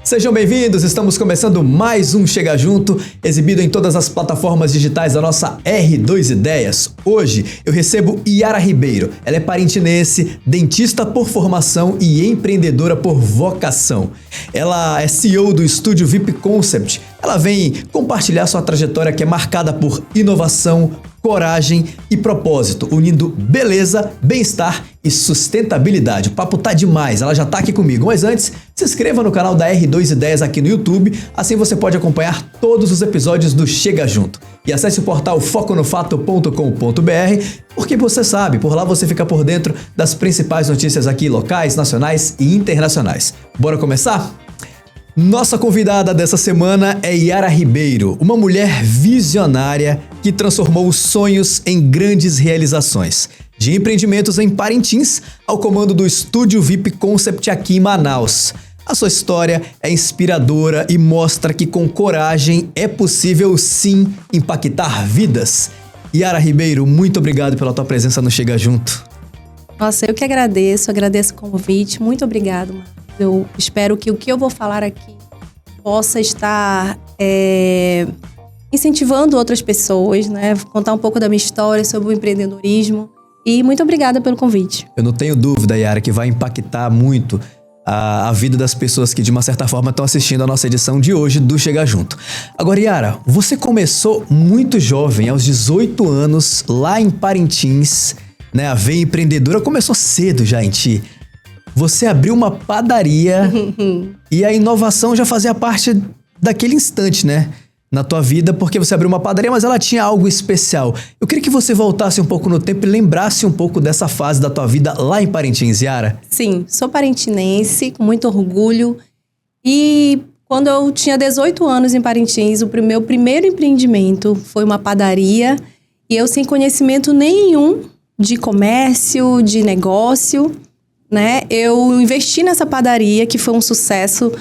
Sejam bem-vindos, estamos começando mais um Chega Junto, exibido em todas as plataformas digitais da nossa R2 Ideias. Hoje eu recebo Yara Ribeiro, ela é parintinense, dentista por formação e empreendedora por vocação. Ela é CEO do estúdio VIP Concept, ela vem compartilhar sua trajetória que é marcada por inovação, coragem e propósito, unindo beleza, bem-estar e sustentabilidade. O papo tá demais, ela já tá aqui comigo. Mas antes, se inscreva no canal da R2 Ideias aqui no YouTube, assim você pode acompanhar todos os episódios do Chega Junto. E acesse o portal foconofato.com.br, porque você sabe, por lá você fica por dentro das principais notícias aqui locais, nacionais e internacionais. Bora começar? Nossa convidada dessa semana é Yara Ribeiro, uma mulher visionária que transformou os sonhos em grandes realizações. De empreendimentos em Parintins ao comando do estúdio VIP Concept aqui em Manaus. A sua história é inspiradora e mostra que com coragem é possível sim impactar vidas. Yara Ribeiro, muito obrigado pela tua presença no Chega Junto. Nossa, eu que agradeço o convite, muito obrigado, Marcos. Eu espero que o que eu vou falar aqui possa estar incentivando outras pessoas, né? Contar um pouco da minha história sobre o empreendedorismo. E muito obrigada pelo convite. Eu não tenho dúvida, Yara, que vai impactar muito a vida das pessoas que de uma certa forma estão assistindo a nossa edição de hoje do Chega Junto. Agora, Yara, você começou muito jovem, aos 18 anos, lá em Parintins, né? A veia empreendedora começou cedo já em ti. Você abriu uma padaria e a inovação já fazia parte daquele instante, né? Na tua vida, porque você abriu uma padaria, mas ela tinha algo especial. Eu queria que você voltasse um pouco no tempo e lembrasse um pouco dessa fase da tua vida lá em Parintins, Yara. Sim, sou parintinense, com muito orgulho. E quando eu tinha 18 anos em Parintins, o meu primeiro empreendimento foi uma padaria. E eu sem conhecimento nenhum de comércio, de negócio, né? Eu investi nessa padaria, que foi um sucesso.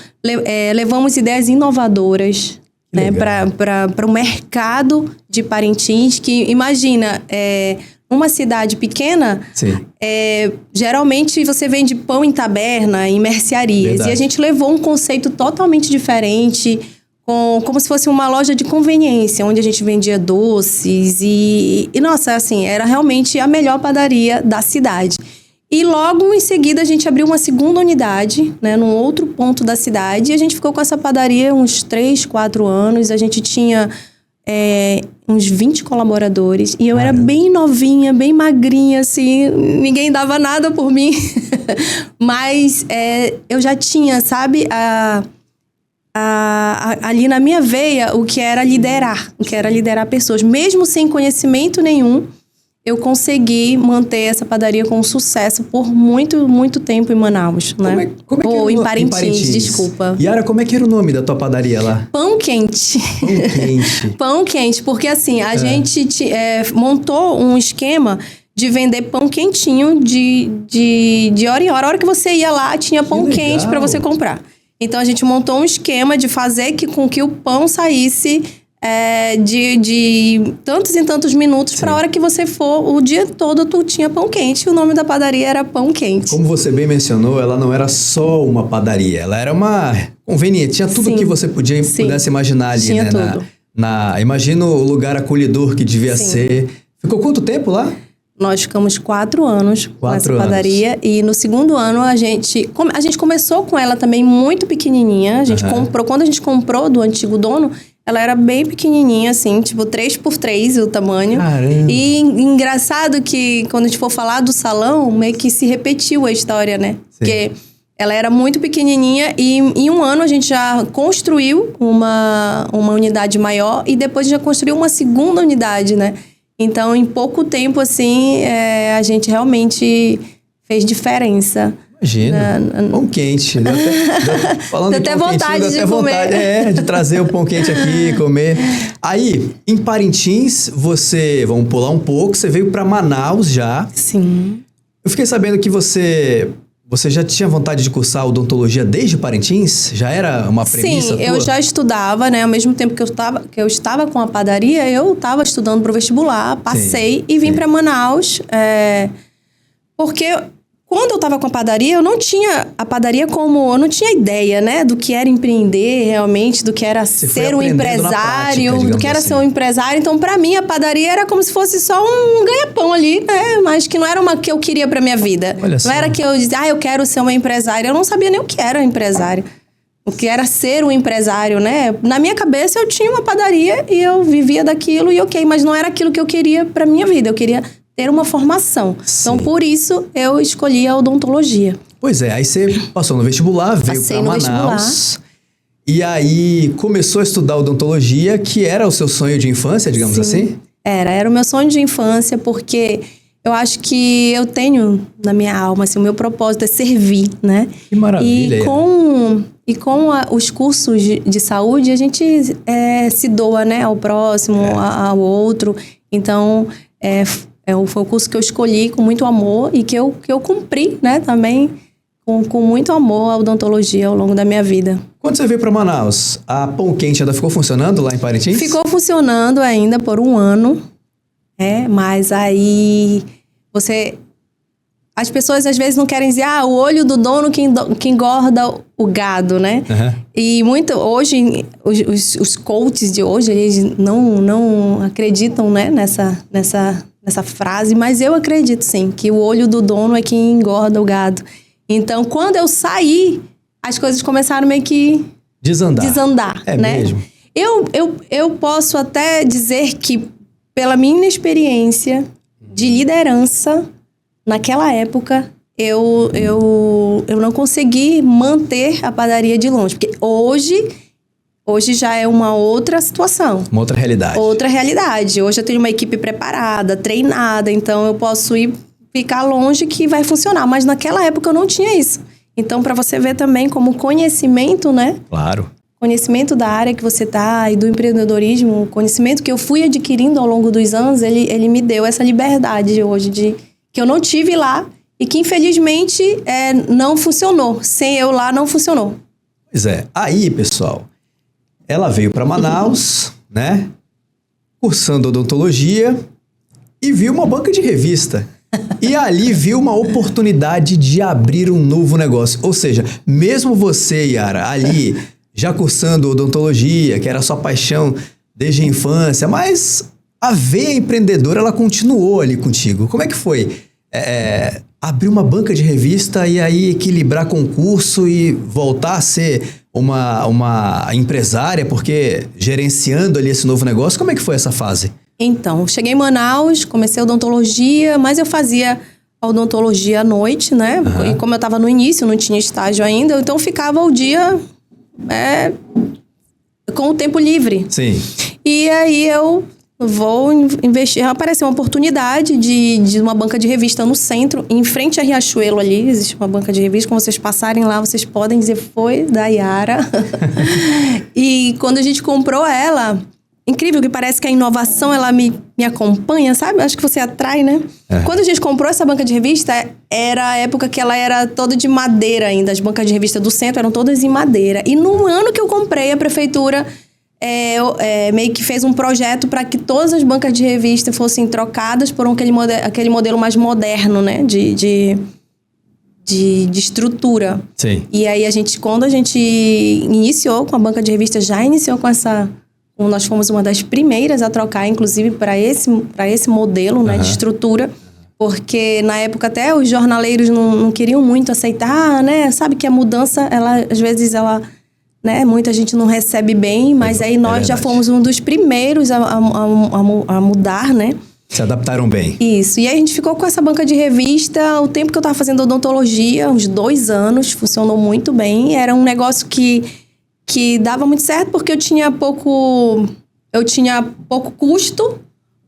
Levamos ideias inovadoras, né, para o mercado de Parintins, que imagina, uma cidade pequena, geralmente você vende pão em taberna, em mercearias. Verdade. E a gente levou um conceito totalmente diferente, como se fosse uma loja de conveniência, onde a gente vendia doces e nossa, assim, era realmente a melhor padaria da cidade. E logo em seguida a gente abriu uma segunda unidade, né, num outro ponto da cidade. E a gente ficou com essa padaria uns 3, 4 anos. A gente tinha uns 20 colaboradores. E eu era bem novinha, bem magrinha, assim. Ninguém dava nada por mim. Mas eu já tinha, sabe, ali na minha veia o que era liderar pessoas. Mesmo sem conhecimento nenhum, eu consegui manter essa padaria com sucesso por muito, muito tempo em Manaus, né? Ou em Parintins, desculpa. Yara, como é que era o nome da tua padaria lá? Pão Quente. Pão Quente. Pão Quente, porque assim, a gente montou um esquema de vender pão quentinho de hora em hora. A hora que você ia lá, tinha pão quente para você comprar. Então, a gente montou um esquema de fazer com que o pão saísse de tantos em tantos minutos. Para a hora que você for, o dia todo tu tinha pão quente. O nome da padaria era Pão Quente. Como você bem mencionou, ela não era só uma padaria, ela era uma conveniente. Tinha tudo que você pudesse imaginar ali, tinha né? Tudo. Imagina o lugar acolhedor que devia ser. Ficou quanto tempo lá? Nós ficamos 4 anos com essa padaria. E no segundo ano a gente começou com ela também muito pequenininha. A gente comprou, quando a gente comprou do antigo dono, ela era bem pequenininha, assim, tipo 3x3 o tamanho. Caramba. E engraçado que quando a gente for falar do salão, meio que se repetiu a história, né? Sim. Porque ela era muito pequenininha e em um ano a gente já construiu uma unidade maior e depois já construiu uma segunda unidade, né? Então, em pouco tempo, assim, a gente realmente fez diferença. Imagina, pão quente. Falando de pão vontade quente, de comer. De trazer o pão quente aqui, comer. Aí, em Parintins, vamos pular um pouco, você veio para Manaus já. Sim. Eu fiquei sabendo que você já tinha vontade de cursar odontologia desde Parintins? Já era uma premissa tua? Sim, eu já estudava, né? Ao mesmo tempo que eu estava com a padaria, eu estava estudando para o vestibular, passei e vim para Manaus. Porque quando eu estava com a padaria, eu não tinha a padaria como... Eu não tinha ideia, né? Do que era empreender realmente, do que era ser um empresário, do que era ser um empresário. Então, para mim, a padaria era como se fosse só um ganha-pão ali, né? Mas que não era uma que eu queria para minha vida. Olha só. Não era que eu dizia, eu quero ser uma empresária. Eu não sabia nem o que era empresário. O que era ser um empresário, né? Na minha cabeça, eu tinha uma padaria e eu vivia daquilo e ok. Mas não era aquilo que eu queria para minha vida. Eu queria ter uma formação. Sim. Então, por isso, eu escolhi a odontologia. Pois é, aí você passou no vestibular, veio para Manaus. E aí começou a estudar odontologia, que era o seu sonho de infância, digamos assim? Era o meu sonho de infância, porque eu acho que eu tenho na minha alma, assim, o meu propósito é servir, né? Que maravilha! E com os cursos de saúde, a gente se doa, né, ao próximo, ao outro. Então, foi o curso que eu escolhi com muito amor e que eu cumpri, né, também com muito amor a odontologia ao longo da minha vida. Quando você veio para Manaus, a Pão Quente ainda ficou funcionando lá em Parintins? Ficou funcionando ainda por 1 ano, mas aí as pessoas às vezes não querem dizer, o olho do dono que engorda o gado, né? Uhum. E hoje, os coaches de hoje, eles não acreditam, né, nessa frase, mas eu acredito sim, que o olho do dono é quem engorda o gado. Então, quando eu saí, as coisas começaram meio que desandar, né? Mesmo? Eu posso até dizer que, pela minha inexperiência de liderança, naquela época, eu não consegui manter a padaria de longe. Porque hoje já é uma outra situação. Uma outra realidade. Outra realidade. Hoje eu tenho uma equipe preparada, treinada, então eu posso ficar longe que vai funcionar. Mas naquela época eu não tinha isso. Então, para você ver também como conhecimento, né? Claro. Conhecimento da área que você tá e do empreendedorismo, o conhecimento que eu fui adquirindo ao longo dos anos, ele me deu essa liberdade hoje que eu não tive lá e que, infelizmente, não funcionou. Sem eu lá, não funcionou. Pois é. Aí, pessoal, ela veio para Manaus, né? Cursando odontologia e viu uma banca de revista. E ali viu uma oportunidade de abrir um novo negócio. Ou seja, mesmo você, Yara, ali já cursando odontologia, que era sua paixão desde a infância, mas a veia empreendedora, ela continuou ali contigo. Como é que foi abrir uma banca de revista e aí equilibrar concurso e voltar a ser uma empresária, porque gerenciando ali esse novo negócio, como é que foi essa fase? Então, cheguei em Manaus, comecei a odontologia, mas eu fazia a odontologia à noite, né? Uhum. E como eu estava no início, não tinha estágio ainda, então ficava o dia com o tempo livre. Sim. E aí eu vou investir. Apareceu uma oportunidade de uma banca de revista no centro, em frente a Riachuelo ali, existe uma banca de revista. Quando vocês passarem lá, vocês podem dizer, foi da Yara. E quando a gente comprou ela... Incrível que parece que a inovação, ela me acompanha, sabe? Acho que você atrai, né? Quando a gente comprou essa banca de revista, era a época que ela era toda de madeira ainda. As bancas de revista do centro eram todas em madeira. E no ano que eu comprei, a prefeitura meio que fez um projeto para que todas as bancas de revista fossem trocadas por aquele modelo mais moderno, né? De estrutura. Sim. E aí, quando a gente iniciou com a banca de revista, já iniciou com essa... Nós fomos uma das primeiras a trocar, inclusive, para esse modelo, né, de estrutura. Porque, na época, até os jornaleiros não queriam muito aceitar, né? Sabe que a mudança, às vezes, né, muita gente não recebe bem. Mas aí nós já fomos um dos primeiros a mudar, né? Se adaptaram bem. Isso. E aí a gente ficou com essa banca de revista o tempo que eu estava fazendo odontologia, uns 2 anos. Funcionou muito bem. Era um negócio que dava muito certo porque eu tinha pouco custo,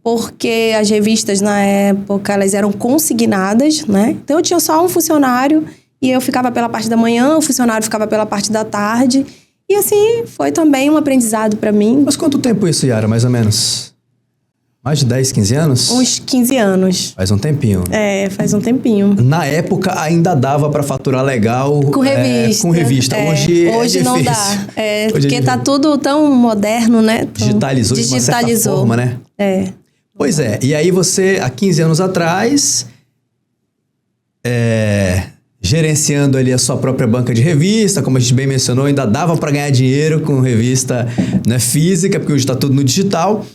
porque as revistas na época elas eram consignadas, né? Então eu tinha só um funcionário e eu ficava pela parte da manhã, o funcionário ficava pela parte da tarde. E assim, foi também um aprendizado para mim. Mas quanto tempo isso, Yara, mais ou menos? Mais de 10, 15 anos? Uns 15 anos. Faz um tempinho. Faz um tempinho. Na época ainda dava para faturar legal com revista. Com revista. Hoje não difícil. Dá. Porque tá tudo tão moderno, né? Digitalizou de uma certa forma, né? Pois é. E aí você, há 15 anos atrás, gerenciando ali a sua própria banca de revista, como a gente bem mencionou, ainda dava para ganhar dinheiro com revista, né, física, porque hoje está tudo no digital.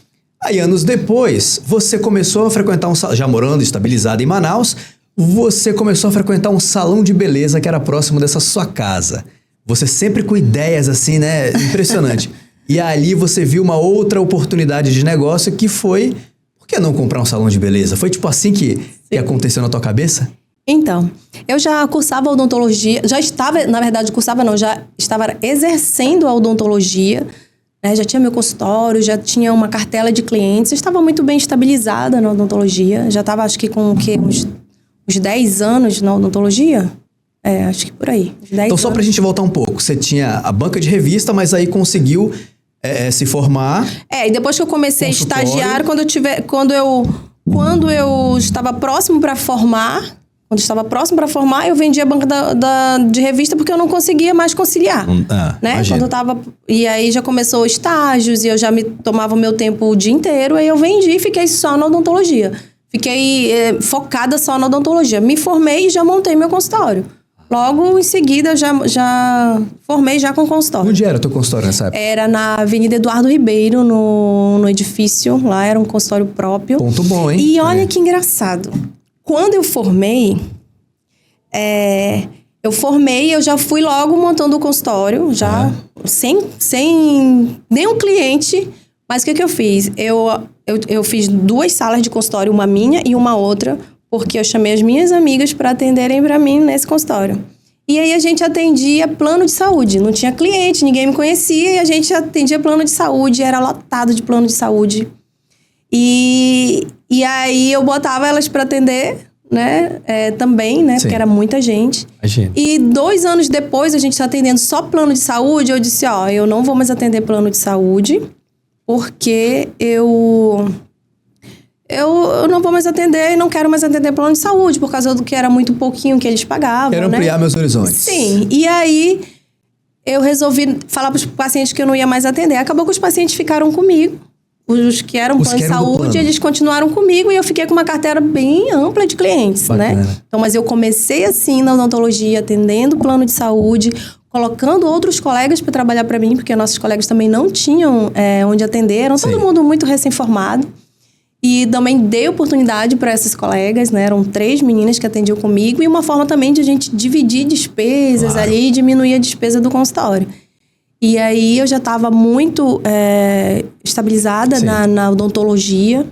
Aí, anos depois, você começou a frequentar um salão, já morando estabilizado em Manaus, você começou a frequentar um salão de beleza que era próximo dessa sua casa. Você sempre com ideias assim, né? Impressionante. E ali você viu uma outra oportunidade de negócio que foi... Por que não comprar um salão de beleza? Foi tipo assim que aconteceu na tua cabeça? Então, eu já cursava odontologia, já estava, na verdade, cursava não, já estava exercendo a odontologia, né? Já tinha meu consultório, já tinha uma cartela de clientes, eu estava muito bem estabilizada na odontologia, já estava, acho que com o quê? Uns 10 anos na odontologia? Acho que por aí. Então, só pra gente voltar um pouco, você tinha a banca de revista, mas aí conseguiu se formar. E depois que eu comecei a estagiar, quando eu estava próximo para formar, eu vendi a banca de revista porque eu não conseguia mais conciliar, né? E aí já começou estágios e eu já tomava o meu tempo o dia inteiro, aí eu vendi e fiquei só na odontologia. Fiquei focada só na odontologia. Me formei e já montei meu consultório. Logo em seguida, já formei já com consultório. Onde era o teu consultório nessa época? Era na Avenida Eduardo Ribeiro, no edifício. Lá era um consultório próprio. Ponto bom, hein? E olha que engraçado. Quando eu formei, eu já fui logo montando o consultório, já sem nenhum cliente. Mas o que eu fiz? Eu fiz 2 salas de consultório, uma minha e uma outra, porque eu chamei as minhas amigas para atenderem para mim nesse consultório. E aí a gente atendia plano de saúde. Não tinha cliente, ninguém me conhecia, e a gente atendia plano de saúde, era lotado de plano de saúde. E aí eu botava elas para atender, né? Também, né? Sim. Porque era muita gente. Imagina. E 2 anos depois, a gente tá atendendo só plano de saúde, eu disse, eu não vou mais atender plano de saúde, porque eu não vou mais atender e não quero mais atender plano de saúde, por causa do que era muito pouquinho que eles pagavam, Quero ampliar meus horizontes. Sim, e aí eu resolvi falar para os pacientes que eu não ia mais atender. Acabou que os pacientes ficaram comigo, os que eram plano de saúde, eles continuaram comigo e eu fiquei com uma carteira bem ampla de clientes, né? Então, mas eu comecei assim na odontologia, atendendo plano de saúde, colocando outros colegas para trabalhar para mim, porque nossos colegas também não tinham onde atender, eram todo mundo muito recém-formado. E também dei oportunidade para essas colegas, né? Eram 3 meninas que atendiam comigo e uma forma também de a gente dividir despesas ali e diminuir a despesa do consultório. E aí eu já estava muito estabilizada na odontologia,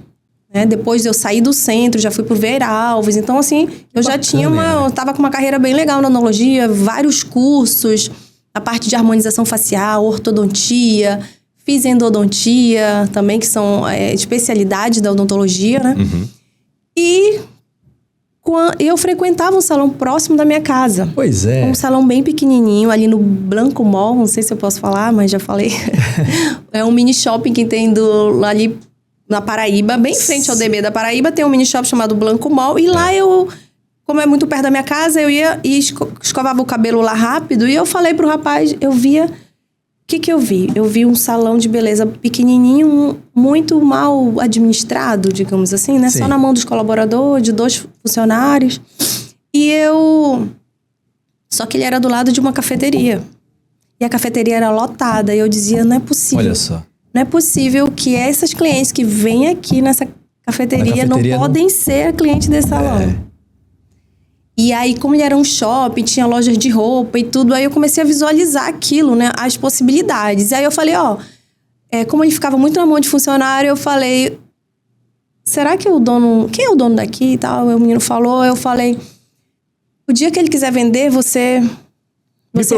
né? Depois eu saí do centro, já fui pro Vieira Alves. Então, assim, eu já tinha eu estava com uma carreira bem legal na odontologia, vários cursos, a parte de harmonização facial, ortodontia, fiz endodontia também, que são especialidades da odontologia, né? Uhum. E eu frequentava um salão próximo da minha casa. Pois é. Um salão bem pequenininho, ali no Blanco Mall, não sei se eu posso falar, mas já falei. É um mini shopping que tem ali na Paraíba, bem em frente ao DB da Paraíba, tem um mini shopping chamado Blanco Mall. E lá como é muito perto da minha casa, eu ia e escovava o cabelo lá rápido. E eu falei pro rapaz, eu via... O que eu vi? Eu vi um salão de beleza pequenininho, muito mal administrado, digamos assim, né? Sim. Só na mão dos colaboradores, de 2 funcionários. Só que ele era do lado de uma cafeteria. E a cafeteria era lotada. E eu dizia, não é possível. Olha só. Não é possível que essas clientes que vêm aqui nessa cafeteria não podem ser clientes desse salão. E aí, como ele era um shopping, tinha lojas de roupa e tudo, aí eu comecei a visualizar aquilo, né? As possibilidades. E aí eu falei, como ele ficava muito na mão de funcionário, eu falei, será que quem é o dono daqui e tal? O menino falou, eu falei, o dia que ele quiser vender, você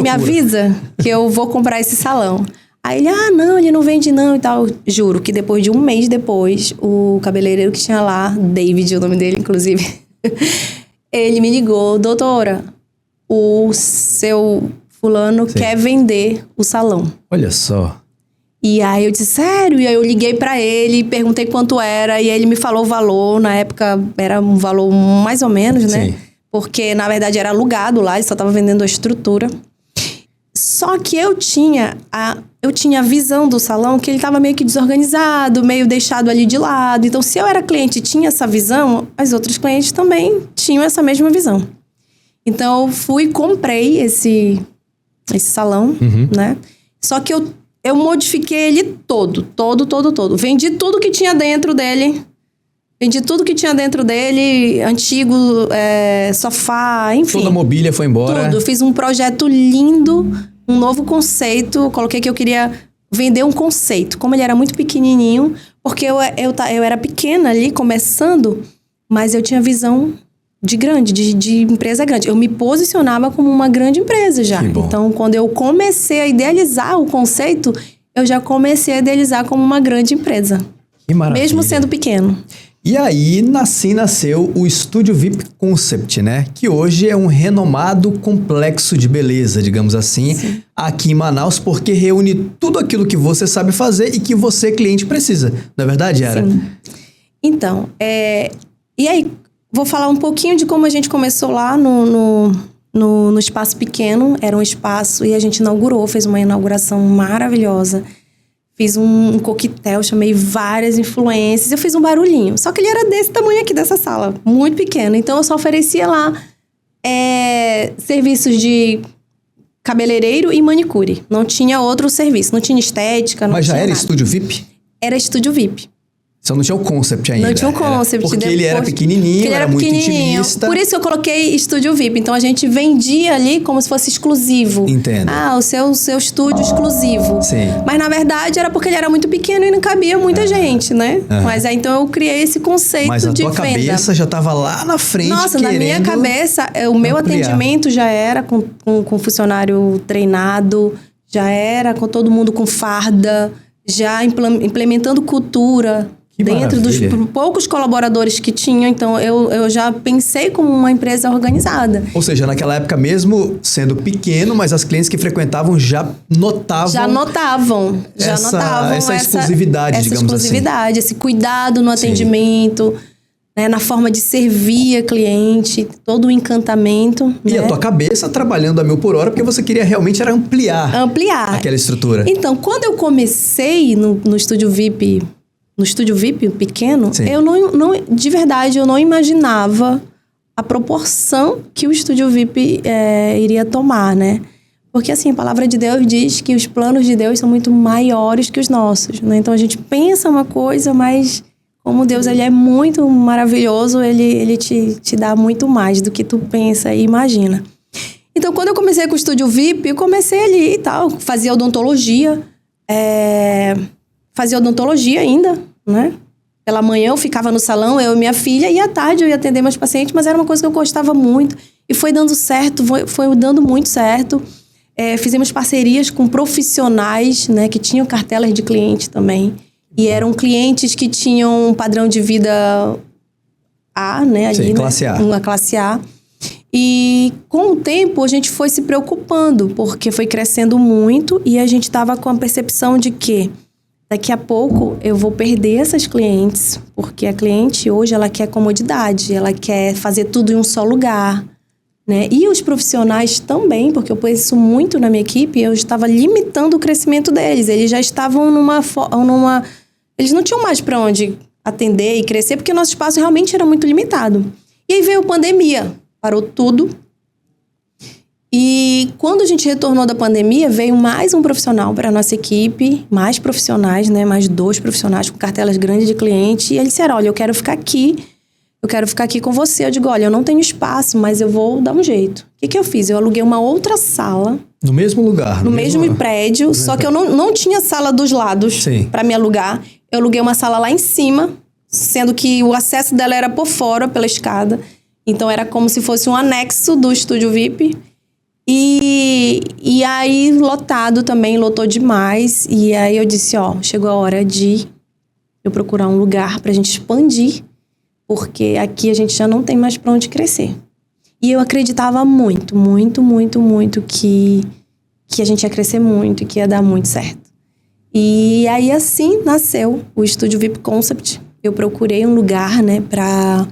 me avisa que eu vou comprar esse salão. Aí ele, não, ele não vende não e tal. Juro que depois de 1 mês depois, o cabeleireiro que tinha lá, David, o nome dele, inclusive... Ele me ligou, doutora, o seu fulano quer vender o salão. Olha só. E aí eu disse, sério? E aí eu liguei pra ele, perguntei quanto era, e aí ele me falou o valor. Na época era um valor mais ou menos, né? Sim. Porque, na verdade, era alugado lá, ele só tava vendendo a estrutura. Só que eu tinha a visão do salão que ele estava meio que desorganizado, meio deixado ali de lado. Então, se eu era cliente e tinha essa visão, as outras clientes também tinham essa mesma visão. Então, eu fui e comprei esse salão, né? Só que eu modifiquei ele todo. Vendi tudo que tinha dentro dele. Antigo, sofá, enfim. Toda a mobília foi embora. Tudo. Eu fiz um projeto lindo, um novo conceito. Coloquei que eu queria vender um conceito. Como ele era muito pequenininho, porque eu era pequena ali, começando, mas eu tinha visão de grande, de empresa grande. Eu me posicionava como uma grande empresa já. Então, quando eu comecei a idealizar o conceito, eu já comecei a idealizar como uma grande empresa. Que maravilha. Mesmo sendo pequeno. E aí, nasceu o Estúdio VIP Concept, né? Que hoje é um renomado complexo de beleza, digamos assim, sim, aqui em Manaus, porque reúne tudo aquilo que você sabe fazer e que você, cliente, precisa. Não é verdade, Yara? Sim. Então, e aí, vou falar um pouquinho de como a gente começou lá no espaço pequeno. Era um espaço e a gente inaugurou, fez uma inauguração maravilhosa. Fiz um coquetel, chamei várias influências. Eu fiz um barulhinho. Só que ele era desse tamanho aqui, dessa sala. Muito pequeno. Então, eu só oferecia lá serviços de cabeleireiro e manicure. Não tinha outro serviço. Não tinha estética, não tinha. Mas já era nada. Estúdio VIP? Era Estúdio VIP. Só não tinha o concept ainda. Não tinha o concept. Porque ele era pequenininho, era muito intimista. Por isso que eu coloquei Estúdio VIP. Então, a gente vendia ali como se fosse exclusivo. Entendo. O seu estúdio exclusivo. Sim. Mas, na verdade, era porque ele era muito pequeno e não cabia muita gente, né? Mas aí, então, eu criei esse conceito de venda. Mas a tua cabeça já estava lá na frente, Nossa, na minha cabeça, o meu atendimento já era com funcionário treinado, já era com todo mundo com farda, já implementando cultura. Que dentro maravilha. Dos poucos colaboradores que tinham. Então, eu já pensei como uma empresa organizada. Ou seja, naquela época mesmo, sendo pequeno, mas as clientes que frequentavam já notavam... Essa exclusividade, digamos assim. Esse cuidado no atendimento, né, na forma de servir a cliente, todo o encantamento. E, né, a tua cabeça trabalhando a 1000 por hora, porque você queria realmente era ampliar aquela estrutura. Então, quando eu comecei no Estúdio VIP... No Estúdio VIP pequeno, eu não, de verdade, eu não imaginava a proporção que o Estúdio VIP iria tomar, né? Porque, assim, a palavra de Deus diz que os planos de Deus são muito maiores que os nossos, né? Então, a gente pensa uma coisa, mas como Deus, ele é muito maravilhoso, ele te dá muito mais do que tu pensa e imagina. Então, quando eu comecei com o Estúdio VIP, eu comecei ali e tal, fazia odontologia, ainda, né? Pela manhã eu ficava no salão, eu e minha filha, e à tarde eu ia atender meus pacientes, mas era uma coisa que eu gostava muito. E foi dando certo, foi dando muito certo. Fizemos parcerias com profissionais, né, que tinham cartelas de cliente também. E eram clientes que tinham um padrão de vida A, né? Ali, sim, classe A. Uma classe A. E com o tempo a gente foi se preocupando, porque foi crescendo muito e a gente estava com a percepção de que daqui a pouco eu vou perder essas clientes, porque a cliente hoje ela quer comodidade, ela quer fazer tudo em um só lugar, né? E os profissionais também, porque eu penso muito na minha equipe, eu estava limitando o crescimento deles. Eles já estavam eles não tinham mais para onde atender e crescer, porque o nosso espaço realmente era muito limitado. E aí veio a pandemia, parou tudo. E quando a gente retornou da pandemia, veio mais um profissional para a nossa equipe, mais profissionais, né? Mais 2 profissionais com cartelas grandes de cliente. E eles disseram, olha, eu quero ficar aqui com você. Eu digo, olha, eu não tenho espaço, mas eu vou dar um jeito. O que eu fiz? Eu aluguei uma outra sala. No mesmo lugar? No mesmo prédio, só que eu não tinha sala dos lados para me alugar. Eu aluguei uma sala lá em cima, sendo que o acesso dela era por fora, pela escada. Então, era como se fosse um anexo do Estúdio VIP. E aí, lotado também, lotou demais. E aí, eu disse, chegou a hora de eu procurar um lugar pra gente expandir, porque aqui a gente já não tem mais pra onde crescer. E eu acreditava muito, muito, muito, muito que a gente ia crescer muito e que ia dar muito certo. E aí, assim, nasceu o Estúdio VIP Concept. Eu procurei um lugar, né, pra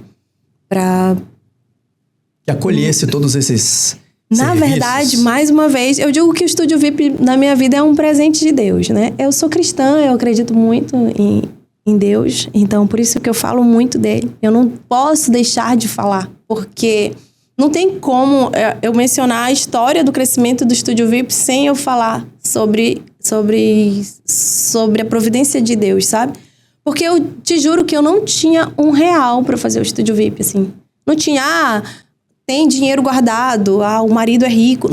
que acolhesse todos esses Na verdade, mais uma vez, eu digo que o Estúdio VIP na minha vida é um presente de Deus, né? Eu sou cristã, eu acredito muito em Deus, então por isso que eu falo muito dele. Eu não posso deixar de falar, porque não tem como eu mencionar a história do crescimento do Estúdio VIP sem eu falar sobre a providência de Deus, sabe? Porque eu te juro que eu não tinha R$1 para fazer o Estúdio VIP, assim. Não tinha, tem dinheiro guardado, o marido é rico.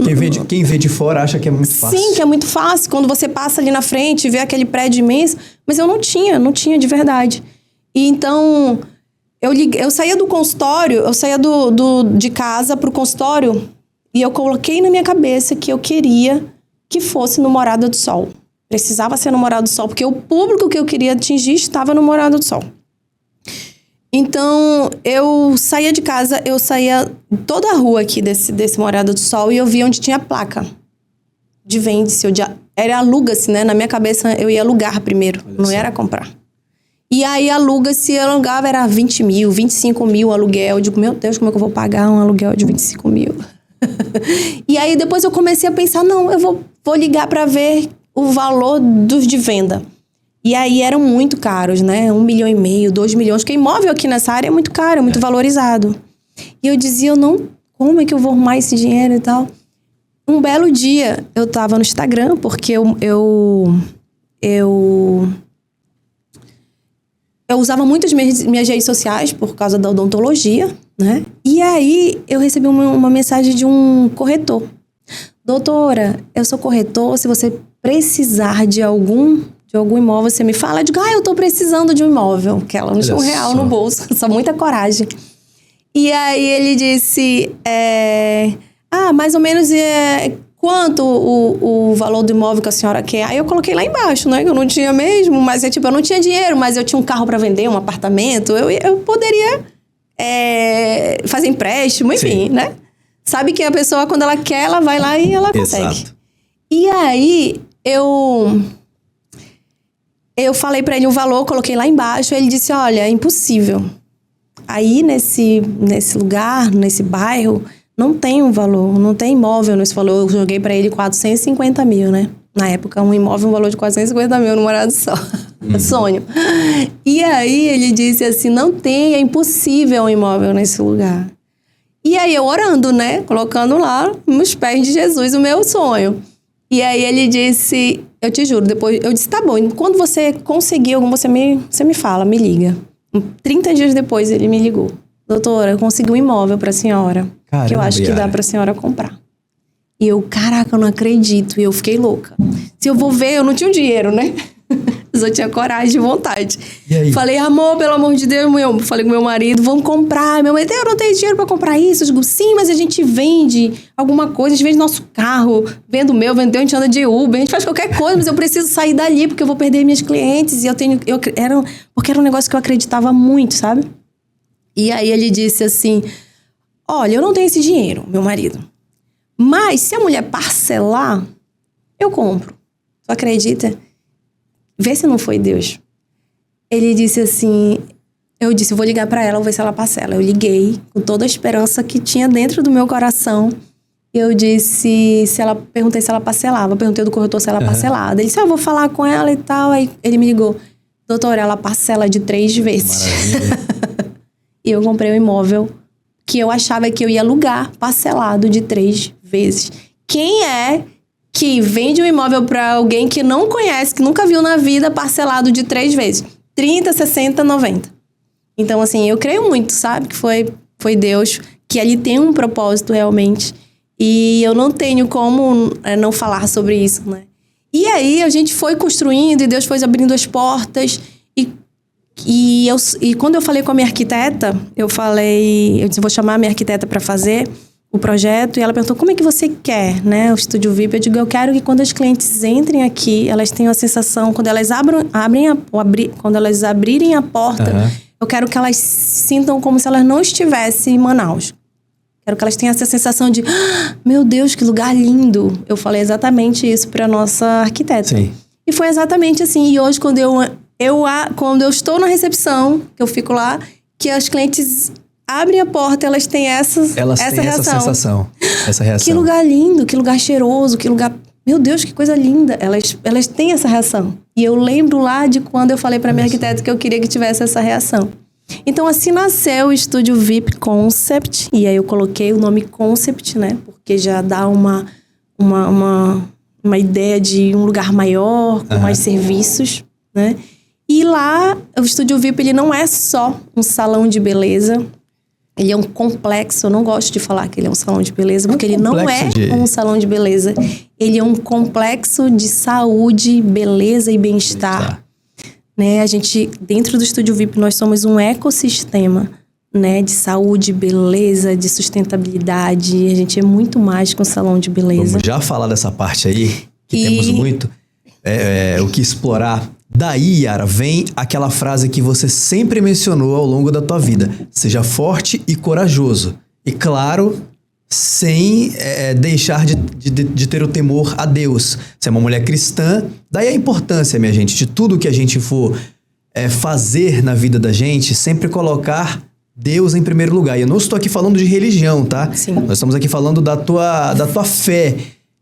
Quem vê de fora acha que é muito fácil. Sim, que é muito fácil. Quando você passa ali na frente e vê aquele prédio imenso. Mas eu não tinha de verdade. E então, eu saía do consultório, eu saía de casa pro consultório e eu coloquei na minha cabeça que eu queria que fosse no Morada do Sol. Precisava ser no Morada do Sol, porque o público que eu queria atingir estava no Morada do Sol. Então, eu saía de casa, eu saía toda a rua aqui desse Morada do Sol e eu via onde tinha placa de vende-se. Era aluga-se, né? Na minha cabeça, eu ia alugar primeiro, não era comprar. E aí, aluga-se, alugava, era 20 mil, 25 mil aluguel. Eu digo, meu Deus, como é que eu vou pagar um aluguel de 25 mil? E aí, depois eu comecei a pensar, não, eu vou ligar para ver o valor dos de venda. E aí eram muito caros, né? 1,5 milhão, 2 milhões. Porque imóvel aqui nessa área é muito caro, é muito valorizado. E eu dizia, como é que eu vou arrumar esse dinheiro e tal? Um belo dia, eu tava no Instagram, porque eu usava muito as minhas redes sociais por causa da odontologia, né? E aí, eu recebi uma mensagem de um corretor. Doutora, eu sou corretor, se você precisar de algum imóvel, você me fala. Eu digo, eu tô precisando de um imóvel. Que ela não tinha R$1 no bolso, só muita coragem. E aí, ele disse, mais ou menos quanto o valor do imóvel que a senhora quer? Aí eu coloquei lá embaixo, né? Que eu não tinha mesmo, mas eu não tinha dinheiro, mas eu tinha um carro para vender, um apartamento. Eu poderia fazer empréstimo, enfim, sim, né? Sabe que a pessoa, quando ela quer, ela vai lá e ela consegue. Exato. E aí, eu falei para ele um valor, coloquei lá embaixo, ele disse, olha, é impossível. Aí, nesse lugar, nesse bairro, não tem um valor, não tem imóvel nesse valor. Eu joguei para ele 450 mil, né? Na época, um imóvel, um valor de 450 mil no Morada do Sol. Sonho. E aí, ele disse assim, não tem, é impossível um imóvel nesse lugar. E aí, eu orando, né? Colocando lá, nos pés de Jesus, o meu sonho. E aí, ele disse, eu te juro, depois, eu disse, tá bom, quando você conseguir algum, você me fala, me liga. 30 dias depois, ele me ligou. Doutora, eu consegui um imóvel pra senhora. Caramba, que eu acho que dá pra senhora comprar. E eu, caraca, eu não acredito. E eu fiquei louca. Se eu vou ver, eu não tinha o dinheiro, né? Mas eu tinha coragem e vontade. E aí? Falei, amor, pelo amor de Deus, falei com meu marido, vamos comprar. Meu marido, eu não tenho dinheiro pra comprar isso. Eu digo, sim, mas a gente vende alguma coisa, a gente vende nosso carro, vende o meu, vendeu, a gente anda de Uber, a gente faz qualquer coisa, mas eu preciso sair dali, porque eu vou perder minhas clientes. E porque era um negócio que eu acreditava muito, sabe? E aí ele disse assim, olha, eu não tenho esse dinheiro, meu marido. Mas se a mulher parcelar, eu compro. Tu acredita? Vê se não foi Deus. Ele disse assim, eu disse, vou ligar pra ela, vou ver se ela parcela. Eu liguei com toda a esperança que tinha dentro do meu coração. Eu disse, perguntei se ela parcelava. Perguntei do corretor se ela parcelava. Ele disse, eu vou falar com ela e tal. Aí ele me ligou, doutora, ela parcela de 3 vezes. Maravilha. E eu comprei um imóvel que eu achava que eu ia alugar parcelado de 3 vezes. Quem é que vende um imóvel para alguém que não conhece, que nunca viu na vida, parcelado de 3 vezes? 30, 60, 90. Então, assim, eu creio muito, sabe? Que foi Deus, que ali tem um propósito realmente. E eu não tenho como não falar sobre isso, né? E aí, a gente foi construindo e Deus foi abrindo as portas. E quando eu falei com a minha arquiteta, eu disse, vou chamar a minha arquiteta para fazer o projeto. E ela perguntou, como é que você quer, né, o Estúdio VIP? Eu digo, eu quero que quando as clientes entrem aqui, elas tenham a sensação, quando elas quando elas abrirem a porta, eu quero que elas sintam como se elas não estivessem em Manaus. Quero que elas tenham essa sensação de, meu Deus, que lugar lindo. Eu falei exatamente isso para nossa arquiteta. Sim. E foi exatamente assim. E hoje, quando quando eu estou na recepção, que eu fico lá, que as clientes abrem a porta, elas têm essa reação. Essa reação. Que lugar lindo, que lugar cheiroso, que lugar... Meu Deus, que coisa linda. Elas têm essa reação. E eu lembro lá de quando eu falei para minha arquiteta que eu queria que tivesse essa reação. Então, assim nasceu o Estúdio VIP Concept. E aí eu coloquei o nome Concept, né? Porque já dá uma ideia de um lugar maior, com mais serviços, né? E lá, o Estúdio VIP, ele não é só um salão de beleza. Ele é um complexo. Eu não gosto de falar que ele é um salão de beleza, porque ele não é um salão de beleza. Ele é um complexo de saúde, beleza e bem-estar. Né? A gente, dentro do Estúdio VIP, nós somos um ecossistema, né? De saúde, beleza, de sustentabilidade. A gente é muito mais que um salão de beleza. Vamos já falar dessa parte aí, que temos muito o que explorar. Daí, Yara, vem aquela frase que você sempre mencionou ao longo da tua vida. Seja forte e corajoso. E claro, sem deixar de ter o temor a Deus. Você é uma mulher cristã, daí a importância, minha gente, de tudo que a gente for fazer na vida da gente, sempre colocar Deus em primeiro lugar. E eu não estou aqui falando de religião, tá? Sim. Nós estamos aqui falando da tua fé.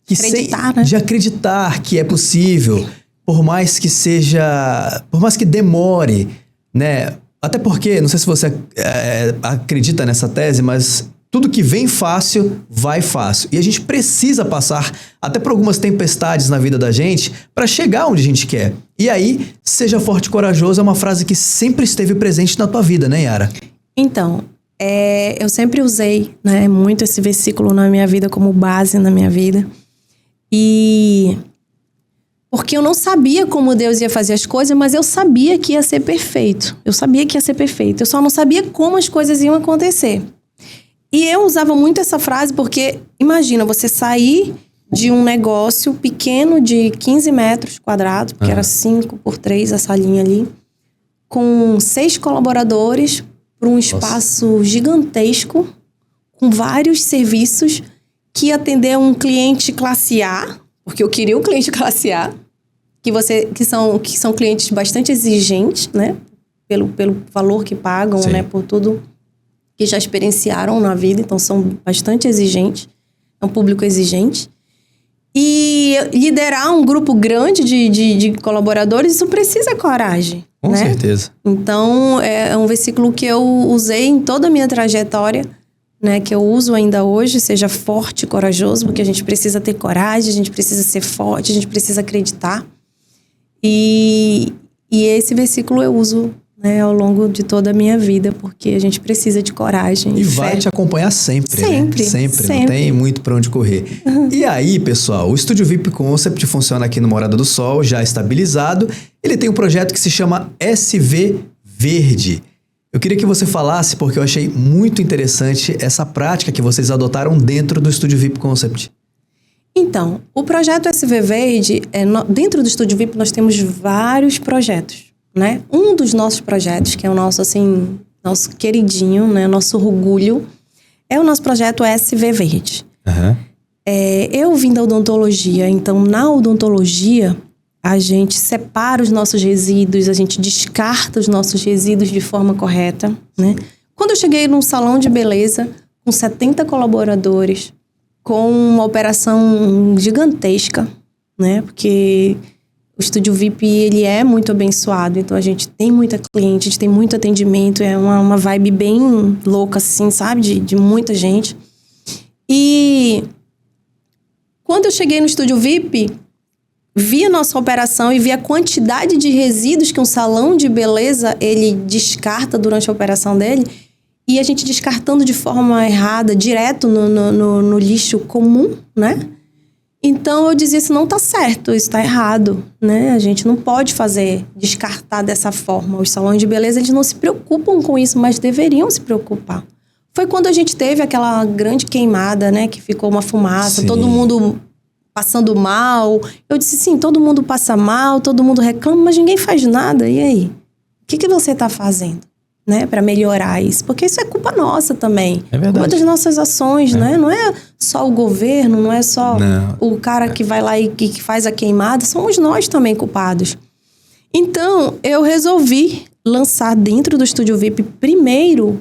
Acreditar, né? De acreditar que é possível, por mais que demore, né? Até porque, não sei se você acredita nessa tese, mas tudo que vem fácil, vai fácil. E a gente precisa passar até por algumas tempestades na vida da gente para chegar onde a gente quer. E aí, seja forte e corajoso é uma frase que sempre esteve presente na tua vida, né, Yara? Então, eu sempre usei, né, muito esse versículo na minha vida como base na minha vida. E porque eu não sabia como Deus ia fazer as coisas, mas eu sabia que ia ser perfeito. Eu sabia que ia ser perfeito. Eu só não sabia como as coisas iam acontecer. E eu usava muito essa frase porque, imagina, você sair de um negócio pequeno de 15 metros quadrados, porque era 5 por 3 a salinha ali, com 6 colaboradores, para um espaço gigantesco, com vários serviços, que ia atender um cliente classe A, porque eu queria um cliente classe A, que são clientes bastante exigentes, né? Pelo valor que pagam, né? Por tudo que já experienciaram na vida, então são bastante exigentes. É um público exigente. E liderar um grupo grande de colaboradores, isso precisa coragem. Com certeza. Então, é um versículo que eu usei em toda a minha trajetória, né? Que eu uso ainda hoje, seja forte e corajoso, porque a gente precisa ter coragem, a gente precisa ser forte, a gente precisa acreditar. E esse versículo eu uso, né, ao longo de toda a minha vida, porque a gente precisa de coragem. E vai te acompanhar sempre, sempre, né? Sempre. Não tem muito pra onde correr. E aí, pessoal, o Estúdio VIP Concept funciona aqui no Morada do Sol, já estabilizado. Ele tem um projeto que se chama SV Verde. Eu queria que você falasse, porque eu achei muito interessante essa prática que vocês adotaram dentro do Estúdio VIP Concept. Então, o projeto SV Verde, dentro do Estúdio VIP nós temos vários projetos, né? Um dos nossos projetos, que é o nosso, assim, nosso queridinho, né? Nosso orgulho, é o nosso projeto SV Verde. Eu vim da odontologia, então na odontologia a gente separa os nossos resíduos, a gente descarta os nossos resíduos de forma correta, né? Quando eu cheguei num salão de beleza com 70 colaboradores, com uma operação gigantesca, né? Porque o Estúdio VIP, ele é muito abençoado. Então, a gente tem muita cliente, a gente tem muito atendimento. É uma vibe bem louca, assim, sabe? De muita gente. E quando eu cheguei no Estúdio VIP, vi a nossa operação e vi a quantidade de resíduos que um salão de beleza, ele descarta durante a operação dele. E a gente descartando de forma errada, direto no lixo comum, né? Então, eu dizia, isso não tá certo, isso tá errado, né? A gente não pode descartar dessa forma. Os salões de beleza, eles não se preocupam com isso, mas deveriam se preocupar. Foi quando a gente teve aquela grande queimada, né? Que ficou uma fumaça, todo mundo passando mal. Eu disse, sim, todo mundo passa mal, todo mundo reclama, mas ninguém faz nada. E aí? O que você tá fazendo? Né, para melhorar isso, porque isso é culpa nossa também. É verdade. Culpa das nossas ações, né? Não é só o governo, não é só o cara que vai lá e que faz a queimada, somos nós também culpados. Então, eu resolvi lançar dentro do Estúdio VIP primeiro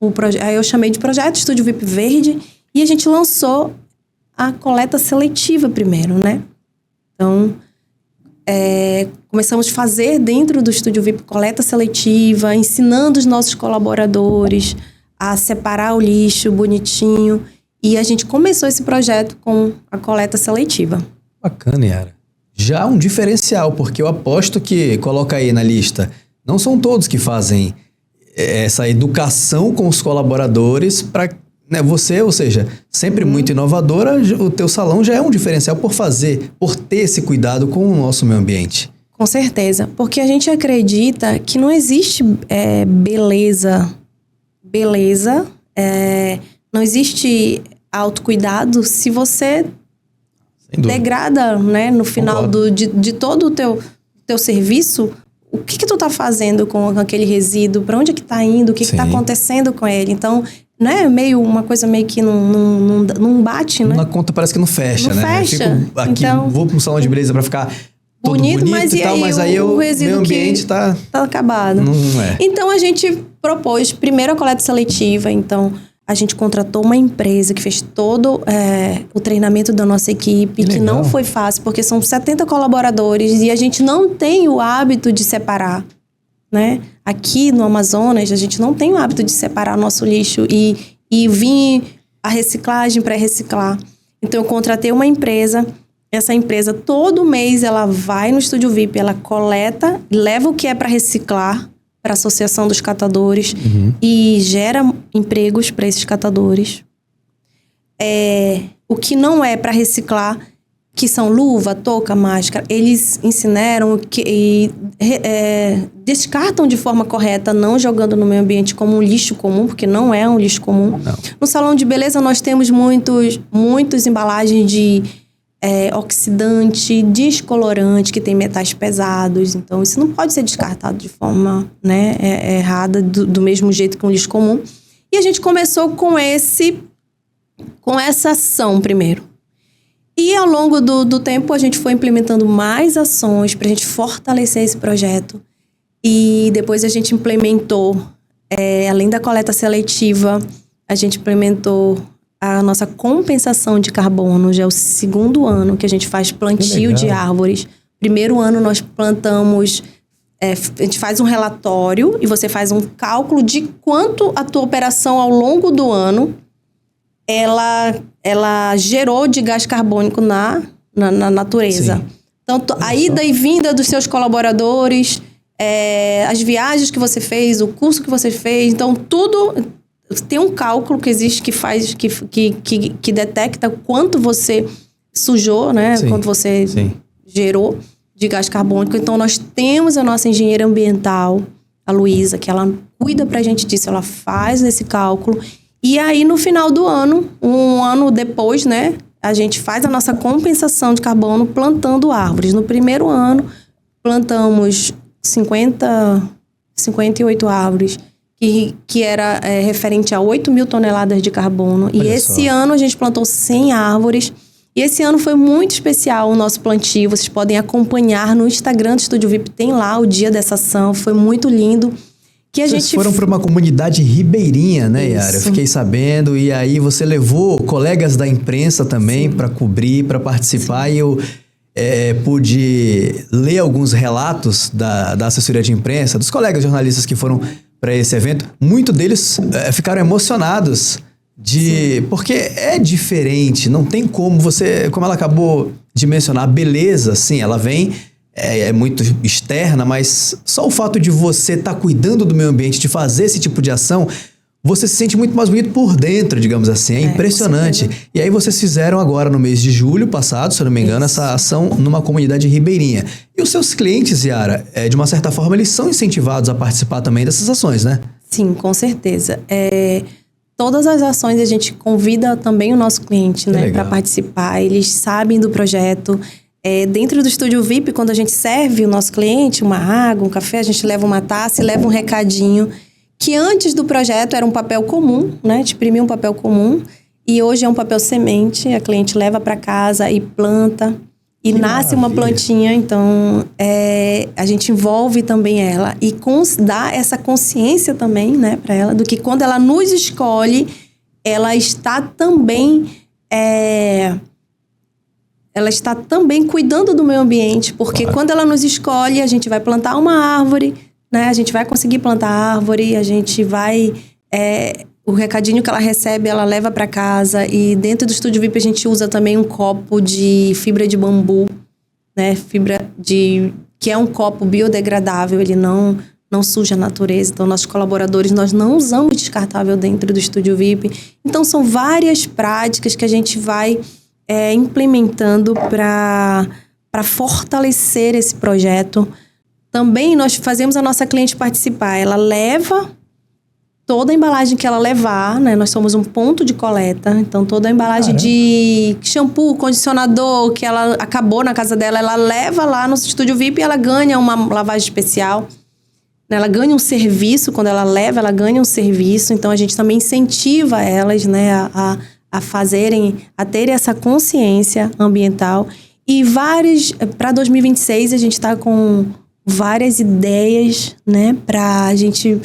o projeto, aí eu chamei de projeto Estúdio VIP Verde, e a gente lançou a coleta seletiva primeiro, né? Então, começamos a fazer dentro do Estúdio VIP coleta seletiva, ensinando os nossos colaboradores a separar o lixo bonitinho. E a gente começou esse projeto com a coleta seletiva. Bacana, Yara. Já um diferencial, porque eu aposto que, coloca aí na lista, não são todos que fazem essa educação com os colaboradores para, né, você, ou seja, sempre muito inovadora, o teu salão já é um diferencial por ter esse cuidado com o nosso meio ambiente. Com certeza, porque a gente acredita que não existe beleza, não existe autocuidado se você degrada, né, no final de todo o teu serviço, o que tu tá fazendo com aquele resíduo, para onde é que tá indo, o que tá acontecendo com ele. Então, não é uma coisa meio que não bate, né? Na conta parece que não fecha, né? Fecha. Eu fico aqui, então, vou para um salão de beleza para ficar todo bonito mas e tal, mas aí o meio ambiente tá acabado. Não é. Então, a gente propôs primeiro a coleta seletiva. Então, a gente contratou uma empresa que fez todo o treinamento da nossa equipe, que não foi fácil, porque são 70 colaboradores e a gente não tem o hábito de separar, né? Aqui no Amazonas, a gente não tem o hábito de separar nosso lixo e vir a reciclagem para reciclar. Então, eu contratei uma empresa. Essa empresa, todo mês, ela vai no Estúdio VIP, ela coleta, leva o que é para reciclar para a Associação dos Catadores e gera empregos para esses catadores. O que não é para reciclar, que são luva, touca, máscara, eles ensinaram que descartam de forma correta, não jogando no meio ambiente como um lixo comum, porque não é um lixo comum. Não. No salão de beleza, nós temos muitas embalagens de oxidante, descolorante, que tem metais pesados. Então, isso não pode ser descartado de forma, né, errada, do mesmo jeito que um lixo comum. E a gente começou com essa ação primeiro. E ao longo do tempo, a gente foi implementando mais ações para a gente fortalecer esse projeto. E depois a gente implementou, além da coleta seletiva, a gente implementou a nossa compensação de carbono. Já é o segundo ano que a gente faz plantio de árvores. Primeiro ano nós plantamos, a gente faz um relatório e você faz um cálculo de quanto a tua operação ao longo do ano ela gerou de gás carbônico na natureza. Sim. Tanto a ida e vinda dos seus colaboradores, as viagens que você fez, o curso que você fez. Então, tudo... Tem um cálculo que existe que detecta quanto você sujou, né? Quanto você gerou de gás carbônico. Então, nós temos a nossa engenheira ambiental, a Luísa, que ela cuida pra gente disso. Ela faz esse cálculo. E aí, no final do ano, um ano depois, né? A gente faz a nossa compensação de carbono plantando árvores. No primeiro ano, plantamos 58 árvores. Que era referente a 8 mil toneladas de carbono. Olha, e esse ano a gente plantou 100 árvores. E esse ano foi muito especial o nosso plantio. Vocês podem acompanhar no Instagram do Estúdio VIP. Tem lá o dia dessa ação. Foi muito lindo. Vocês foram para uma comunidade ribeirinha, né, Yara? Eu fiquei sabendo. E aí você levou colegas da imprensa também para cobrir, para participar. Sim. E eu pude ler alguns relatos da assessoria de imprensa, dos colegas jornalistas que foram para esse evento. Muitos deles ficaram emocionados porque é diferente, não tem como ela acabou de mencionar, a beleza, sim, ela vem, é muito externa, mas só o fato de você estar cuidando do meio ambiente, de fazer esse tipo de ação, você se sente muito mais bonito por dentro, digamos assim. É impressionante. E aí vocês fizeram agora, no mês de julho passado, se eu não me engano, essa ação numa comunidade ribeirinha. E os seus clientes, Yara, de uma certa forma, eles são incentivados a participar também dessas ações, né? Sim, com certeza. Todas as ações a gente convida também o nosso cliente, né, para participar. Eles sabem do projeto. Dentro do Estúdio VIP, quando a gente serve o nosso cliente uma água, um café, a gente leva uma taça e leva um recadinho. Que antes do projeto era um papel comum, né? De imprimir um papel comum. E hoje é um papel semente. A cliente leva para casa e planta. E que nasce maravilha. Uma plantinha. Então, a gente envolve também ela. E dá essa consciência também, né? Para ela. Do que quando ela nos escolhe, ela está também... ela está também cuidando do meio ambiente, porque quando ela nos escolhe, a gente vai plantar uma árvore, né? A gente vai conseguir plantar árvore, a gente vai... o recadinho que ela recebe, ela leva para casa. E dentro do Estúdio VIP a gente usa também um copo de fibra de bambu, né? Que é um copo biodegradável, ele não suja a natureza. Então, nossos colaboradores, nós não usamos descartável dentro do Estúdio VIP. Então, são várias práticas que a gente vai implementando para fortalecer esse projeto. Também nós fazemos a nossa cliente participar. Ela leva toda a embalagem que ela levar, né? Nós somos um ponto de coleta. Então, toda a embalagem de shampoo, condicionador, que ela acabou na casa dela, ela leva lá no Estúdio VIP e ela ganha uma lavagem especial. Ela ganha um serviço, quando ela leva, ela ganha um serviço. Então, a gente também incentiva elas, né, a terem essa consciência ambiental. E para 2026, a gente está com várias ideias, né, para a gente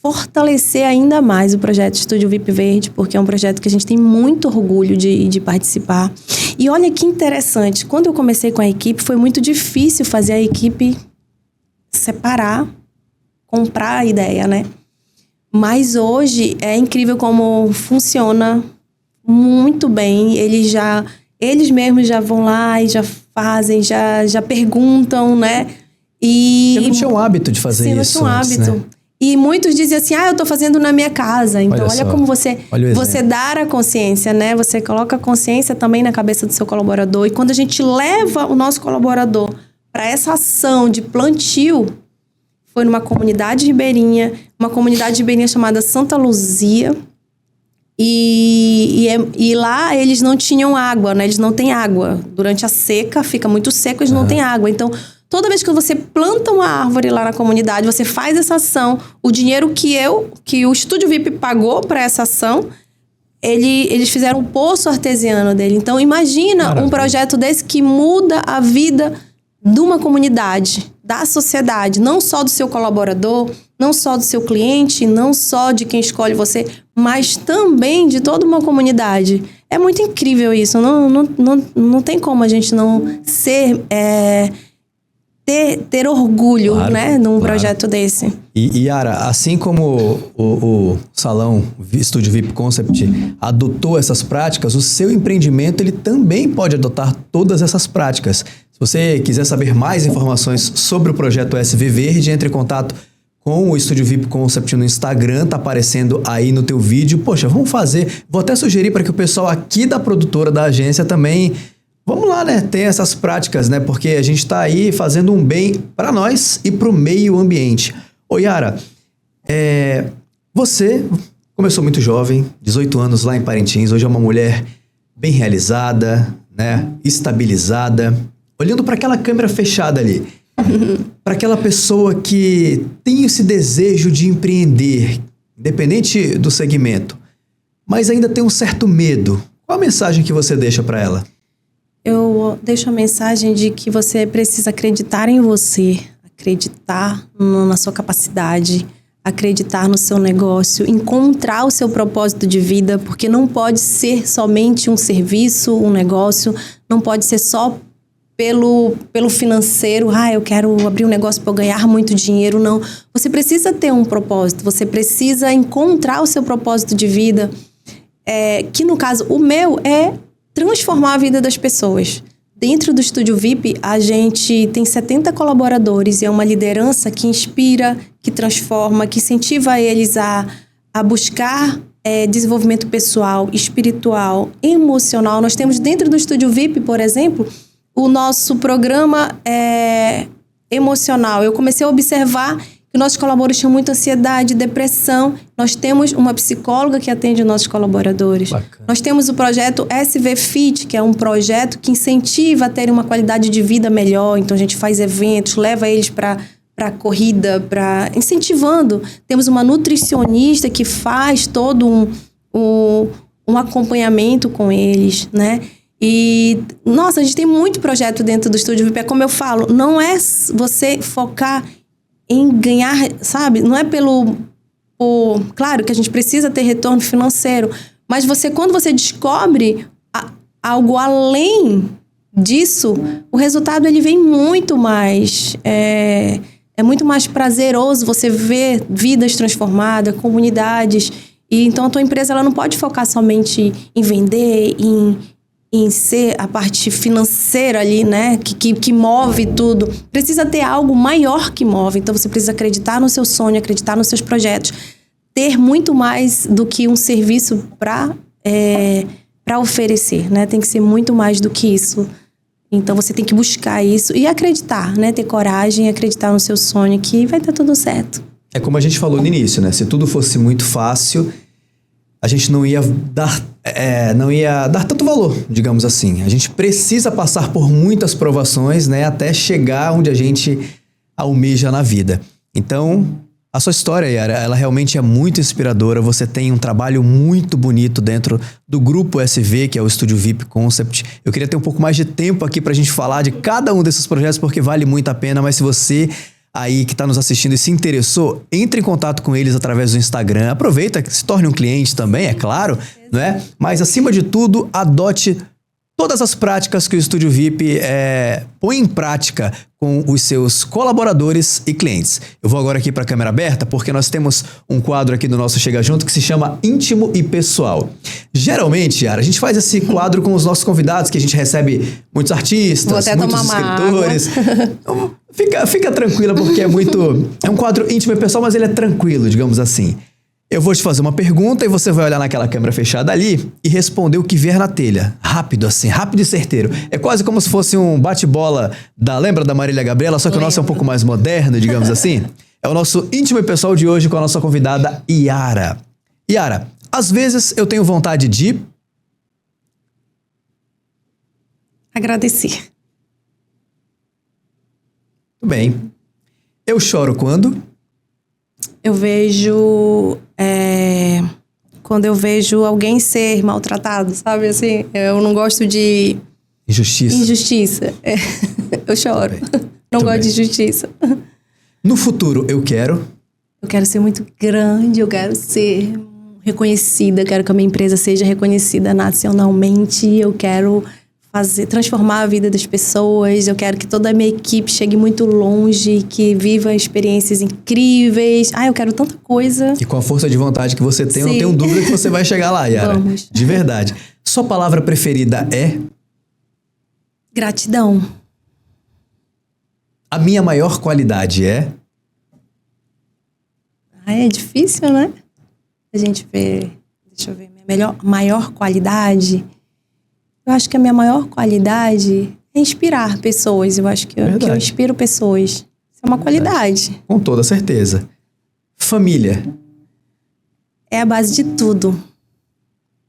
fortalecer ainda mais o projeto Estúdio VIP Verde, porque é um projeto que a gente tem muito orgulho de participar. E olha que interessante, quando eu comecei com a equipe, foi muito difícil fazer a equipe separar, comprar a ideia, né? Mas hoje é incrível como funciona muito bem. Eles mesmos já vão lá e já fazem, já perguntam, né? Eu não tinha um hábito de fazer isso. Não tinha um antes, hábito. Né? E muitos dizem assim, eu tô fazendo na minha casa. Então, olha como você dar a consciência, né? Você coloca a consciência também na cabeça do seu colaborador. E quando a gente leva o nosso colaborador para essa ação de plantio, foi numa comunidade ribeirinha, uma comunidade ribeirinha chamada Santa Luzia. E lá eles não tinham água, né? Eles não têm água. Durante a seca, fica muito seco, eles não têm água. Então, toda vez que você planta uma árvore lá na comunidade, você faz essa ação, o dinheiro que o Estúdio VIP pagou para essa ação, eles fizeram um poço artesiano dele. Então, imagina um projeto desse que muda a vida de uma comunidade, da sociedade, não só do seu colaborador, não só do seu cliente, não só de quem escolhe você, mas também de toda uma comunidade. É muito incrível isso. Não tem como a gente não ter orgulho, né, num projeto desse. E Yara, assim como o Salão Estúdio VIP Concept adotou essas práticas, o seu empreendimento ele também pode adotar todas essas práticas. Se você quiser saber mais informações sobre o projeto SV Verde, entre em contato com o Estúdio VIP Concept no Instagram, tá aparecendo aí no teu vídeo. Poxa, vamos fazer. Vou até sugerir para que o pessoal aqui da produtora da agência também, vamos lá, né? Tem essas práticas, né? Porque a gente tá aí fazendo um bem para nós e para o meio ambiente. Ô Yara, você começou muito jovem, 18 anos lá em Parintins, hoje é uma mulher bem realizada, né? Estabilizada. Olhando para aquela câmera fechada ali, para aquela pessoa que tem esse desejo de empreender, independente do segmento, mas ainda tem um certo medo. Qual a mensagem que você deixa para ela? Eu deixo a mensagem de que você precisa acreditar em você, acreditar na sua capacidade, acreditar no seu negócio, encontrar o seu propósito de vida, porque não pode ser somente um serviço, um negócio, não pode ser só pelo financeiro, eu quero abrir um negócio para eu ganhar muito dinheiro, não. Você precisa ter um propósito, você precisa encontrar o seu propósito de vida, que no caso, o meu é transformar a vida das pessoas. Dentro do Estúdio VIP, a gente tem 70 colaboradores e é uma liderança que inspira, que transforma, que incentiva eles a buscar desenvolvimento pessoal, espiritual, emocional. Nós temos dentro do Estúdio VIP, por exemplo, o nosso programa emocional. Eu comecei a observar que nossos colaboradores tinham muita ansiedade, depressão. Nós temos uma psicóloga que atende nossos colaboradores. Bacana. Nós temos o projeto SV Fit, que é um projeto que incentiva a terem uma qualidade de vida melhor. Então, a gente faz eventos, leva eles para corrida, incentivando. Temos uma nutricionista que faz todo um acompanhamento com eles, né? E, nossa, a gente tem muito projeto dentro do Estúdio VIP. Como eu falo, não é você focar em ganhar, sabe? Não é claro que a gente precisa ter retorno financeiro, mas quando você descobre algo além disso, o resultado ele vem muito mais... É muito mais prazeroso você ver vidas transformadas, comunidades. E então a tua empresa ela não pode focar somente em vender, em ser a parte financeira ali, né? Que move tudo. Precisa ter algo maior que move. Então você precisa acreditar no seu sonho, acreditar nos seus projetos. Ter muito mais do que um serviço para oferecer, né? Tem que ser muito mais do que isso. Então, você tem que buscar isso e acreditar, né? Ter coragem e acreditar no seu sonho que vai dar tudo certo. É como a gente falou no início, né? Se tudo fosse muito fácil, a gente não ia dar tanto valor, digamos assim. A gente precisa passar por muitas provações, né? Até chegar onde a gente almeja na vida. Então, a sua história, Yara, ela realmente é muito inspiradora. Você tem um trabalho muito bonito dentro do Grupo SV, que é o Estúdio VIP Concept. Eu queria ter um pouco mais de tempo aqui pra gente falar de cada um desses projetos, porque vale muito a pena. Mas se você aí que está nos assistindo e se interessou, entre em contato com eles através do Instagram. Aproveita, se torne um cliente também, é claro, não é? Mas, acima de tudo, adote todas as práticas que o Estúdio VIP põe em prática com os seus colaboradores e clientes. Eu vou agora aqui para a câmera aberta porque nós temos um quadro aqui do nosso Chega Junto que se chama Íntimo e Pessoal. Geralmente, Yara, a gente faz esse quadro com os nossos convidados, que a gente recebe muitos artistas, muitos escritores. Então, fica tranquila porque é um quadro íntimo e pessoal, mas ele é tranquilo, digamos assim. Eu vou te fazer uma pergunta e você vai olhar naquela câmera fechada ali e responder o que vier na telha. Rápido assim, rápido e certeiro. É quase como se fosse um bate-bola lembra da Marília Gabriela? Só que o nosso é um pouco mais moderno, digamos assim. É o nosso íntimo e pessoal de hoje com a nossa convidada Yara. Yara, às vezes eu tenho vontade de... agradecer. Tudo bem. Eu choro quando... eu vejo... quando eu vejo alguém ser maltratado, sabe? Assim, eu não gosto de... Injustiça. Eu choro. Não gosto de injustiça. No futuro, eu quero... eu quero ser muito grande, eu quero ser reconhecida, eu quero que a minha empresa seja reconhecida nacionalmente, eu quero transformar a vida das pessoas, eu quero que toda a minha equipe chegue muito longe, que viva experiências incríveis. Eu quero tanta coisa. E com a força de vontade que você tem, eu não tenho dúvida que você vai chegar lá, Yara. Vamos. De verdade. Sua palavra preferida é? Gratidão. A minha maior qualidade é? É difícil, né? A gente vê... deixa eu ver. Minha maior qualidade... eu acho que a minha maior qualidade é inspirar pessoas. Eu acho que eu inspiro pessoas. Isso é uma qualidade. Com toda certeza. Família. É a base de tudo.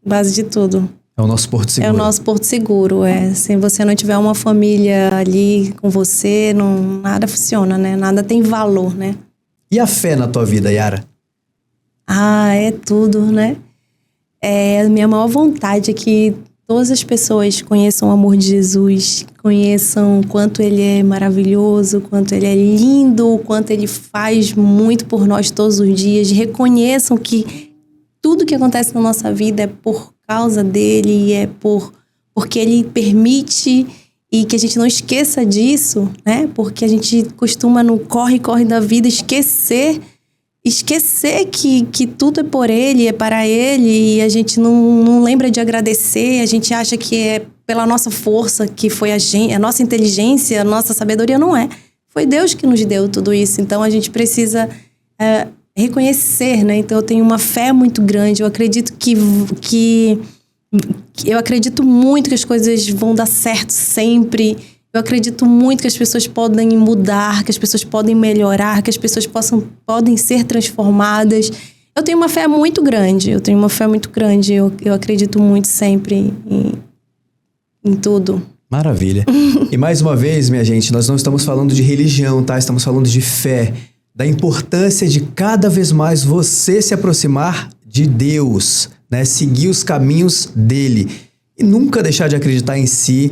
Base de tudo. É o nosso porto seguro. É o nosso porto seguro. Se você não tiver uma família ali com você, nada funciona, né? Nada tem valor, né? E a fé na tua vida, Yara? É tudo, né? A minha maior vontade é que todas as pessoas conheçam o amor de Jesus, conheçam o quanto Ele é maravilhoso, o quanto Ele é lindo, o quanto Ele faz muito por nós todos os dias. Reconheçam que tudo que acontece na nossa vida é por causa dEle, porque Ele permite, e que a gente não esqueça disso, né? Porque a gente costuma no corre-corre da vida esquecer que tudo é por Ele, é para Ele, e a gente não lembra de agradecer, a gente acha que é pela nossa força, que foi a nossa inteligência, a nossa sabedoria. Não é. Foi Deus que nos deu tudo isso, então a gente precisa reconhecer, né? Então eu tenho uma fé muito grande, eu acredito eu acredito muito que as coisas vão dar certo sempre. Eu acredito muito que as pessoas podem mudar, que as pessoas podem melhorar, que as pessoas podem ser transformadas. Eu tenho uma fé muito grande, eu acredito muito sempre em tudo. Maravilha. E mais uma vez, minha gente, nós não estamos falando de religião, tá? Estamos falando de fé, da importância de cada vez mais você se aproximar de Deus, né? Seguir os caminhos dele e nunca deixar de acreditar em si.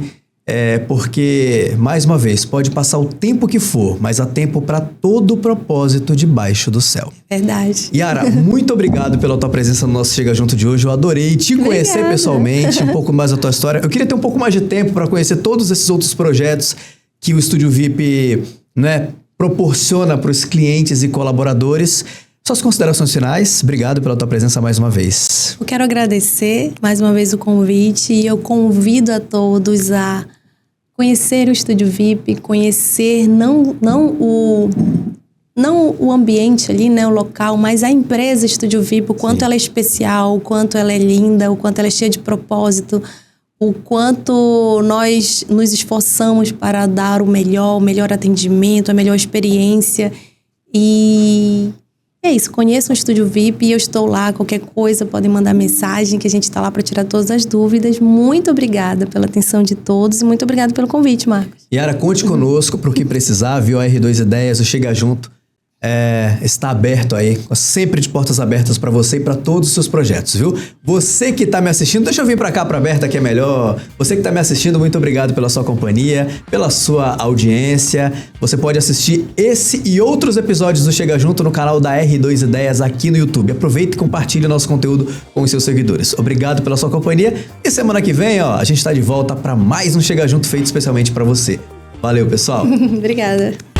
porque, mais uma vez, pode passar o tempo que for, mas há tempo para todo propósito debaixo do céu. Verdade. Yara, muito obrigado pela tua presença no nosso Chega Junto de hoje. Eu adorei te conhecer Obrigada. pessoalmente, um pouco mais da tua história. Eu queria ter um pouco mais de tempo para conhecer todos esses outros projetos que o Estúdio VIP, né, proporciona para os clientes e colaboradores. Suas considerações finais. Obrigado pela tua presença mais uma vez. Eu quero agradecer mais uma vez o convite e eu convido a todos a conhecer o Estúdio VIP, conhecer não o ambiente ali, né, o local, mas a empresa Estúdio VIP, o quanto ela é especial, o quanto ela é linda, o quanto ela é cheia de propósito, o quanto nós nos esforçamos para dar o melhor atendimento, a melhor experiência. E é isso, conheçam o Estúdio VIP e eu estou lá, qualquer coisa podem mandar mensagem que a gente está lá para tirar todas as dúvidas. Muito obrigada pela atenção de todos e muito obrigada pelo convite, Marcos. Yara, conte conosco para o que precisar, viu? A R2 Ideias, o Chega Junto está aberto aí, sempre de portas abertas para você e para todos os seus projetos, viu? Você que tá me assistindo, deixa eu vir para cá, para aberta que é melhor. Você que tá me assistindo, muito obrigado pela sua companhia, pela sua audiência. Você pode assistir esse e outros episódios do Chega Junto no canal da R2 Ideias aqui no YouTube. Aproveite e compartilhe nosso conteúdo com os seus seguidores. Obrigado pela sua companhia e semana que vem, a gente tá de volta para mais um Chega Junto feito especialmente para você. Valeu, pessoal! Obrigada.